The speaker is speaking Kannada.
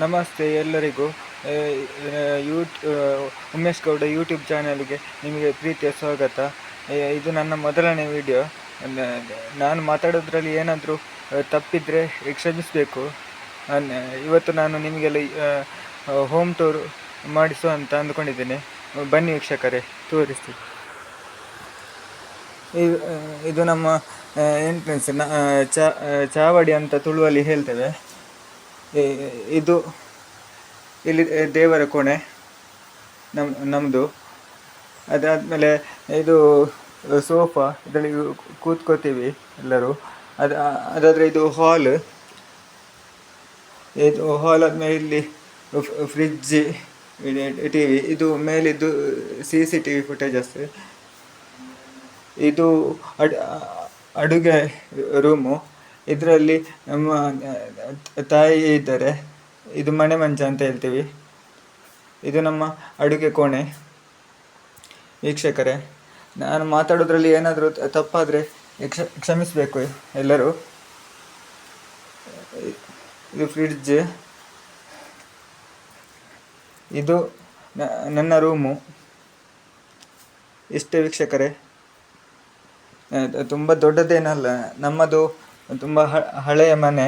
ನಮಸ್ತೆ ಎಲ್ಲರಿಗೂ. ಉಮೇಶ್ ಗೌಡ ಯೂಟ್ಯೂಬ್ ಚಾನಲ್ಗೆ ನಿಮಗೆ ಪ್ರೀತಿಯ ಸ್ವಾಗತ. ಇದು ನನ್ನ ಮೊದಲನೇ ವಿಡಿಯೋ. ನಾನು ಮಾತಾಡೋದ್ರಲ್ಲಿ ಏನಾದರೂ ತಪ್ಪಿದರೆ ಕ್ಷಮಿಸಬೇಕು. ಇವತ್ತು ನಾನು ನಿಮಗೆಲ್ಲ ಹೋಮ್ ಟೂರ್ ಮಾಡಿಸುವ ಅಂತ ಅಂದ್ಕೊಂಡಿದ್ದೇನೆ. ಬನ್ನಿ ವೀಕ್ಷಕರೇ, ತೋರಿಸ್ತೀನಿ. ಇದು ನಮ್ಮ ಎಂಟ್ರೆನ್ಸ್, ಚಾವಡಿ ಅಂತ ತುಳುವಲ್ಲಿ ಹೇಳ್ತೇವೆ. ಇದು ಇಲ್ಲಿ ದೇವರ ಕೋಣೆ ನಮ್ಮದು. ಅದಾದಮೇಲೆ ಇದು ಸೋಫಾ, ಇದರಲ್ಲಿ ಕೂತ್ಕೋತೀವಿ ಎಲ್ಲರೂ. ಅದಾದರೆ ಇದು ಹಾಲ್. ಆದಮೇಲೆ ಇಲ್ಲಿ ಫ್ರಿಡ್ಜ್, ಟಿ ವಿ. ಇದು ಮೇಲಿದ್ದು CCTV ಫುಟೇಜಸ್. ಇದು ಅಡುಗೆ ರೂಮು. ಇದರಲ್ಲಿ ನಮ್ಮ ತಾಯಿ ಇದ್ದಾರೆ. ಇದು ಮನೆ ಮಂಚ ಅಂತ ಹೇಳ್ತೀವಿ. ಇದು ನಮ್ಮ ಅಡುಗೆ ಕೋಣೆ. ವೀಕ್ಷಕರೇ, ನಾನು ಮಾತಾಡೋದ್ರಲ್ಲಿ ಏನಾದರೂ ತಪ್ಪಾದರೆ ಕ್ಷಮಿಸಬೇಕು ಎಲ್ಲರೂ. ಇದು ಫ್ರಿಡ್ಜ್. ಇದು ನನ್ನ ರೂಮು. ಇಷ್ಟೇ ವೀಕ್ಷಕರೇ, ತುಂಬ ದೊಡ್ಡದೇನಲ್ಲ. ನಮ್ಮದು ತುಂಬ ಹಳೆಯ ಮನೆ.